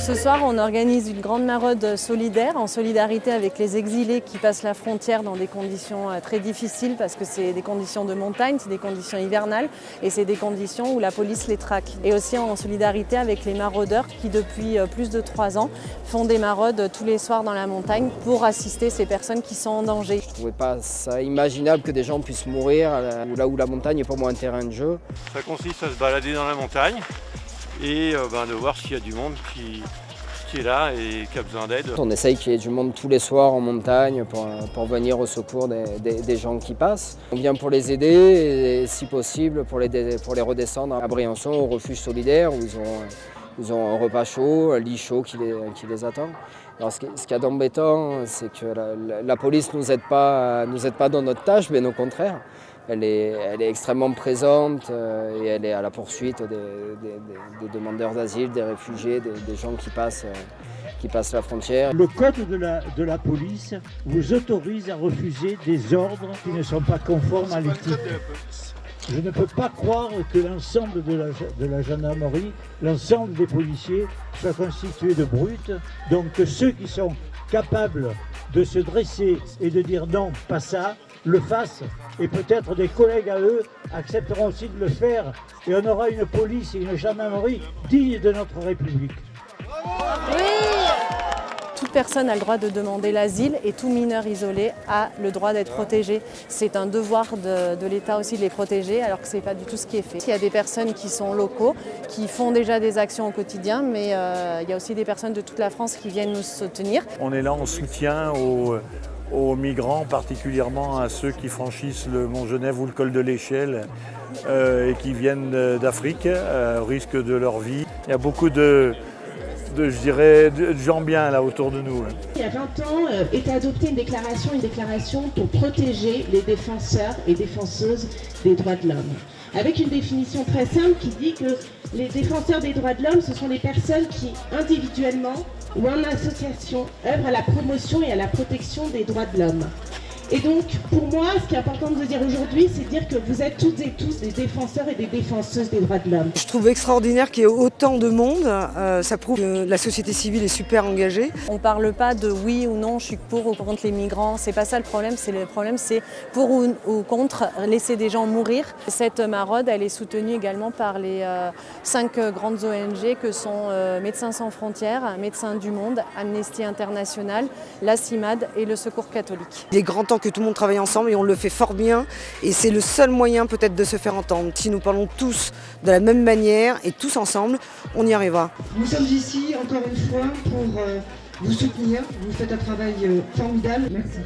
Ce soir, on organise une grande maraude solidaire en solidarité avec les exilés qui passent la frontière dans des conditions très difficiles parce que c'est des conditions de montagne, c'est des conditions hivernales et c'est des conditions où la police les traque. Et aussi en solidarité avec les maraudeurs qui depuis plus de 3 ans font des maraudes tous les soirs dans la montagne pour assister ces personnes qui sont en danger. Je ne trouvais pas ça imaginable que des gens puissent mourir là où la montagne est pour moi un terrain de jeu. Ça consiste à se balader dans la montagne et de voir s'il y a du monde qui est là et qui a besoin d'aide. On essaye qu'il y ait du monde tous les soirs en montagne pour venir au secours des gens qui passent. On vient pour les aider et si possible pour les redescendre à Briançon au refuge solidaire où ils ont un repas chaud, un lit chaud qui les attend. Alors ce qu'il y a d'embêtant, c'est que la police ne nous aide pas dans notre tâche, mais au contraire. Elle est extrêmement présente et elle est à la poursuite des demandeurs d'asile, des réfugiés, des gens qui passent la frontière. Le code de la police vous autorise à refuser des ordres qui ne sont pas conformes à l'éthique. Je ne peux pas croire que l'ensemble de la gendarmerie, l'ensemble des policiers soit constitué de brutes, donc que ceux qui sont capables de se dresser et de dire non, pas ça, le fassent, et peut-être des collègues à eux accepteront aussi de le faire, et on aura une police et une gendarmerie dignes de notre République. Oui ! Toute personne a le droit de demander l'asile et tout mineur isolé a le droit d'être protégé. C'est un devoir de l'État aussi de les protéger, alors que ce n'est pas du tout ce qui est fait. Il y a des personnes qui sont locaux, qui font déjà des actions au quotidien, mais il y a aussi des personnes de toute la France qui viennent nous soutenir. On est là en soutien aux migrants, particulièrement à ceux qui franchissent le Mont Genève ou le col de l'Échelle et qui viennent d'Afrique, au risque de leur vie. Il y a beaucoup de gens bien là autour de nous. Il y a 20 ans, était adoptée une déclaration pour protéger les défenseurs et défenseuses des droits de l'homme. Avec une définition très simple qui dit que les défenseurs des droits de l'homme, ce sont les personnes qui, individuellement ou en association, œuvrent à la promotion et à la protection des droits de l'homme. Et donc, pour moi, ce qui est important de vous dire aujourd'hui, c'est de dire que vous êtes toutes et tous des défenseurs et des défenseuses des droits de l'homme. Je trouve extraordinaire qu'il y ait autant de monde. Ça prouve que la société civile est super engagée. On ne parle pas de oui ou non, je suis pour ou contre les migrants. C'est pas ça le problème. Le problème, c'est pour ou contre laisser des gens mourir. Cette maraude, elle est soutenue également par les 5 grandes ONG que sont Médecins sans frontières, Médecins du Monde, Amnesty International, la CIMAD et le Secours catholique. Il est grand temps que tout le monde travaille ensemble et on le fait fort bien. Et c'est le seul moyen peut-être de se faire entendre. Si nous parlons tous de la même manière et tous ensemble, on y arrivera. Nous sommes ici encore une fois pour vous soutenir. Vous faites un travail formidable. Merci.